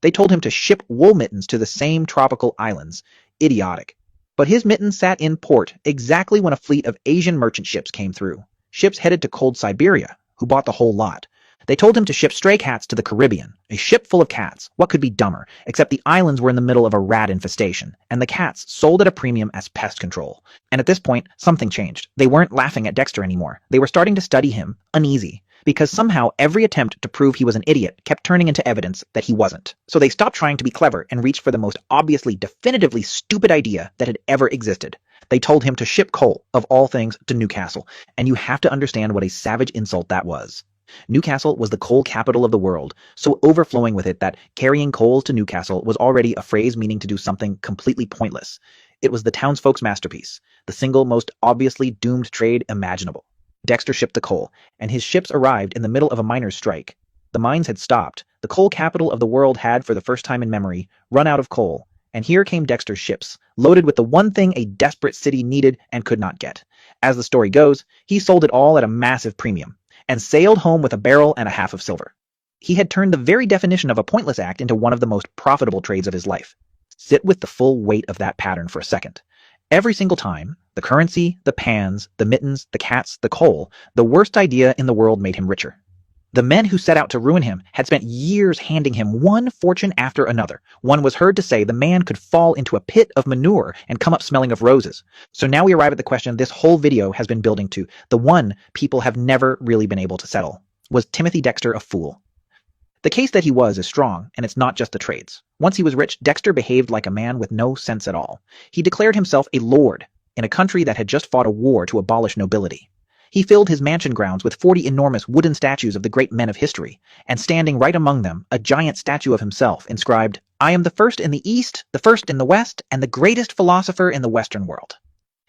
They told him to ship wool mittens to the same tropical islands. Idiotic. But his mittens sat in port exactly when a fleet of Asian merchant ships came through. Ships headed to cold Siberia, who bought the whole lot. They told him to ship stray cats to the Caribbean, a ship full of cats. What could be dumber? Except the islands were in the middle of a rat infestation, and the cats sold at a premium as pest control. And at this point, something changed. They weren't laughing at Dexter anymore. They were starting to study him, uneasy, because somehow every attempt to prove he was an idiot kept turning into evidence that he wasn't. So they stopped trying to be clever and reached for the most obviously, definitively stupid idea that had ever existed. They told him to ship coal, of all things, to Newcastle, and you have to understand what a savage insult that was. Newcastle was the coal capital of the world, so overflowing with it that carrying coals to Newcastle was already a phrase meaning to do something completely pointless. It was the townsfolk's masterpiece, the single most obviously doomed trade imaginable. Dexter shipped the coal, and his ships arrived in the middle of a miners' strike. The mines had stopped, the coal capital of the world had, for the first time in memory, run out of coal, and here came Dexter's ships, loaded with the one thing a desperate city needed and could not get. As the story goes, he sold it all at a massive premium, and sailed home with a barrel and a half of silver. He had turned the very definition of a pointless act into one of the most profitable trades of his life. Sit with the full weight of that pattern for a second. Every single time, the currency, the pans, the mittens, the cats, the coal, the worst idea in the world made him richer. The men who set out to ruin him had spent years handing him one fortune after another. One was heard to say the man could fall into a pit of manure and come up smelling of roses. So now we arrive at the question this whole video has been building to, the one people have never really been able to settle. Was Timothy Dexter a fool? The case that he was is strong, and it's not just the trades. Once he was rich, Dexter behaved like a man with no sense at all. He declared himself a lord in a country that had just fought a war to abolish nobility. He filled his mansion grounds with 40 enormous wooden statues of the great men of history, and standing right among them, a giant statue of himself inscribed, "I am the first in the East, the first in the West, and the greatest philosopher in the Western world."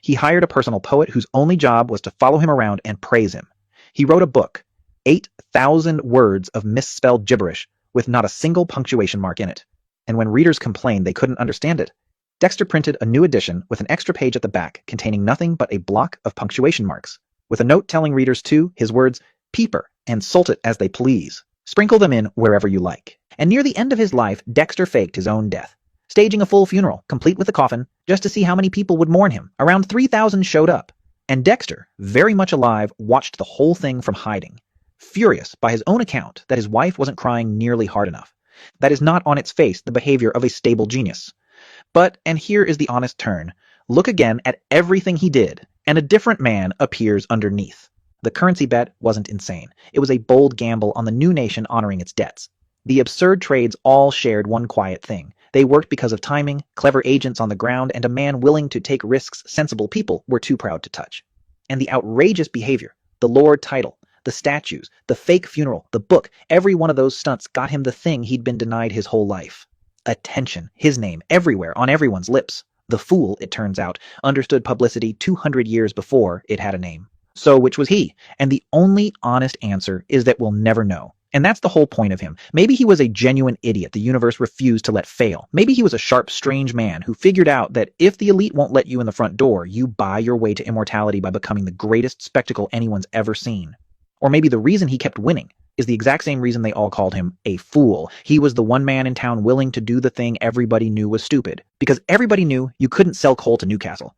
He hired a personal poet whose only job was to follow him around and praise him. He wrote a book, 8,000 words of misspelled gibberish, with not a single punctuation mark in it. And when readers complained they couldn't understand it, Dexter printed a new edition with an extra page at the back containing nothing but a block of punctuation marks, with a note telling readers to, his words, peeper and salt it as they please. Sprinkle them in wherever you like. And near the end of his life, Dexter faked his own death, staging a full funeral, complete with a coffin, just to see how many people would mourn him. Around 3,000 showed up. And Dexter, very much alive, watched the whole thing from hiding, furious by his own account that his wife wasn't crying nearly hard enough. That is not on its face the behavior of a stable genius. But, and here is the honest turn, look again at everything he did, and a different man appears underneath. The currency bet wasn't insane. It was a bold gamble on the new nation honoring its debts. The absurd trades all shared one quiet thing. They worked because of timing, clever agents on the ground, and a man willing to take risks sensible people were too proud to touch. And the outrageous behavior, the lord title, the statues, the fake funeral, the book, every one of those stunts got him the thing he'd been denied his whole life. Attention, his name, everywhere, on everyone's lips. The fool, it turns out, understood publicity 200 years before it had a name. So which was he? And the only honest answer is that we'll never know. And that's the whole point of him. Maybe he was a genuine idiot the universe refused to let fail. Maybe he was a sharp, strange man who figured out that if the elite won't let you in the front door, you buy your way to immortality by becoming the greatest spectacle anyone's ever seen. Or maybe the reason he kept winning is the exact same reason they all called him a fool. He was the one man in town willing to do the thing everybody knew was stupid. Because everybody knew you couldn't sell coal to Newcastle.